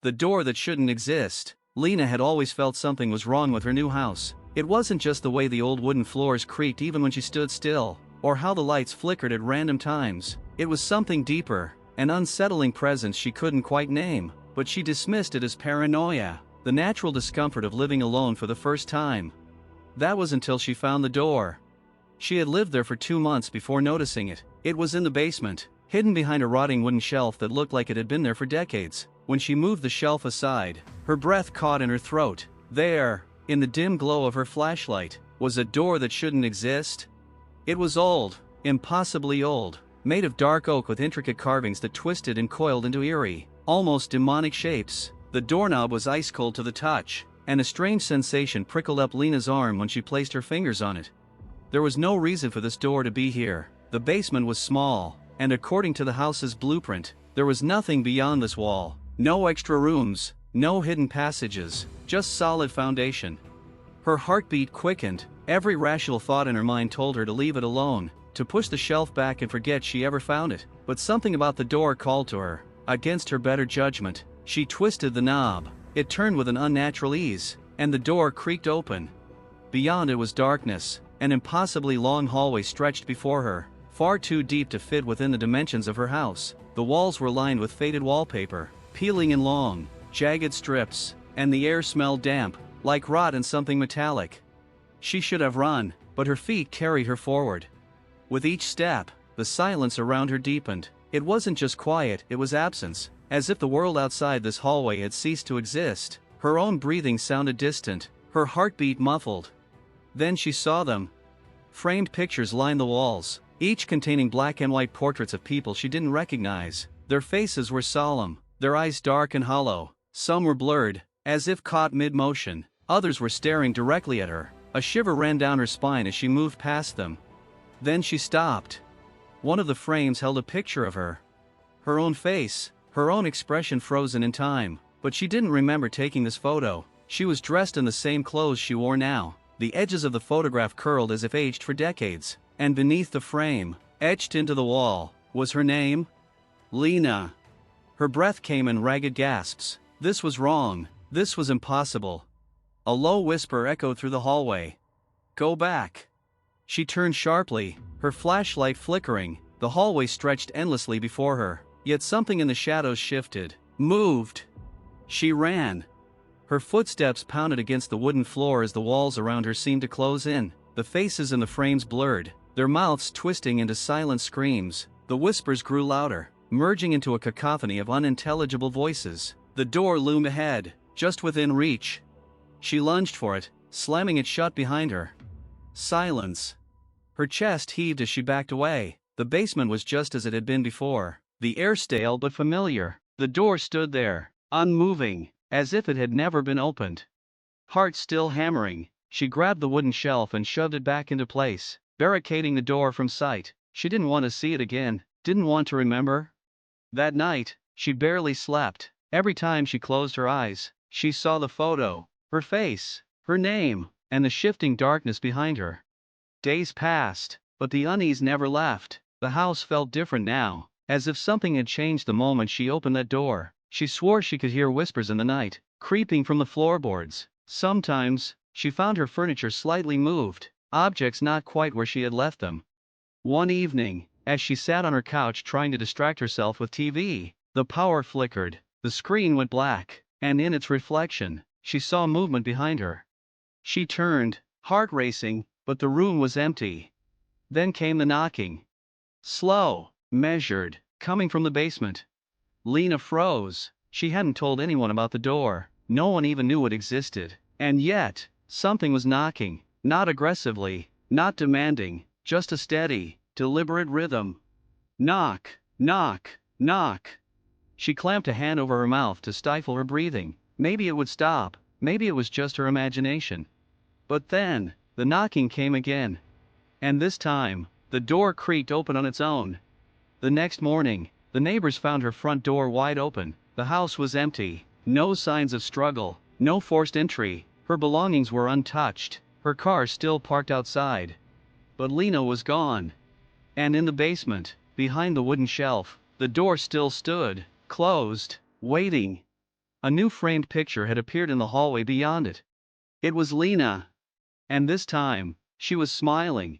The door that shouldn't exist. Lena had always felt something was wrong with her new house. It wasn't just the way the old wooden floors creaked even when she stood still, or how the lights flickered at random times. It was something deeper, an unsettling presence she couldn't quite name, but she dismissed it as paranoia, the natural discomfort of living alone for the first time. That was until she found the door. She had lived there for 2 months before noticing it. It was in the basement, hidden behind a rotting wooden shelf that looked like it had been there for decades. When she moved the shelf aside, her breath caught in her throat. There, in the dim glow of her flashlight, was a door that shouldn't exist. It was old, impossibly old, made of dark oak with intricate carvings that twisted and coiled into eerie, almost demonic shapes. The doorknob was ice cold to the touch, and a strange sensation prickled up Lena's arm when she placed her fingers on it. There was no reason for this door to be here. The basement was small, and according to the house's blueprint, there was nothing beyond this wall. No extra rooms, no hidden passages, just solid foundation. Her heartbeat quickened. Every rational thought in her mind told her to leave it alone, to push the shelf back and forget she ever found it. But something about the door called to her. Against her better judgment, she twisted the knob. It turned with an unnatural ease, and the door creaked open. Beyond it was darkness. An impossibly long hallway stretched before her, far too deep to fit within the dimensions of her house. The walls were lined with faded wallpaper, peeling in long, jagged strips, and the air smelled damp, like rot and something metallic. She should have run, but her feet carried her forward. With each step, the silence around her deepened. It wasn't just quiet, it was absence, as if the world outside this hallway had ceased to exist. Her own breathing sounded distant, her heartbeat muffled. Then she saw them. Framed pictures lined the walls, each containing black and white portraits of people she didn't recognize. Their faces were solemn, their eyes dark and hollow. Some were blurred, as if caught mid-motion. Others were staring directly at her. A shiver ran down her spine as she moved past them. Then she stopped. One of the frames held a picture of her. Her own face, her own expression frozen in time. But she didn't remember taking this photo. She was dressed in the same clothes she wore now. The edges of the photograph curled as if aged for decades, and beneath the frame, etched into the wall, was her name, Lena. Her breath came in ragged gasps. This was wrong. This was impossible. A low whisper echoed through the hallway. Go back. She turned sharply, her flashlight flickering. The hallway stretched endlessly before her, yet something in the shadows shifted, moved. She ran. Her footsteps pounded against the wooden floor as the walls around her seemed to close in. The faces in the frames blurred, their mouths twisting into silent screams. The whispers grew louder, merging into a cacophony of unintelligible voices. The door loomed ahead, just within reach. She lunged for it, slamming it shut behind her. Silence. Her chest heaved as she backed away. The basement was just as it had been before. The air stale but familiar. The door stood there, unmoving, as if it had never been opened. Heart still hammering, she grabbed the wooden shelf and shoved it back into place, barricading the door from sight. She didn't want to see it again, didn't want to remember. That night, she barely slept. Every time she closed her eyes, she saw the photo, her face, her name, and the shifting darkness behind her. Days passed, but the unease never left. The house felt different now, as if something had changed the moment she opened that door. She swore she could hear whispers in the night, creeping from the floorboards. Sometimes, she found her furniture slightly moved, objects not quite where she had left them. One evening, as she sat on her couch trying to distract herself with TV, the power flickered, the screen went black, and in its reflection, she saw movement behind her. She turned, heart racing, but the room was empty. Then came the knocking. Slow, measured, coming from the basement. Lena froze. She hadn't told anyone about the door. No one even knew it existed. And yet, something was knocking. Not aggressively, not demanding, just a steady, deliberate rhythm. Knock, knock, knock. She clamped a hand over her mouth to stifle her breathing. Maybe it would stop. Maybe it was just her imagination. But then, the knocking came again. And this time, the door creaked open on its own. The next morning, the neighbors found her front door wide open. The house was empty. No signs of struggle, no forced entry. Her belongings were untouched, her car still parked outside. But Lena was gone. And in the basement, behind the wooden shelf, the door still stood, closed, waiting. A new framed picture had appeared in the hallway beyond it. It was Lena. And this time, she was smiling.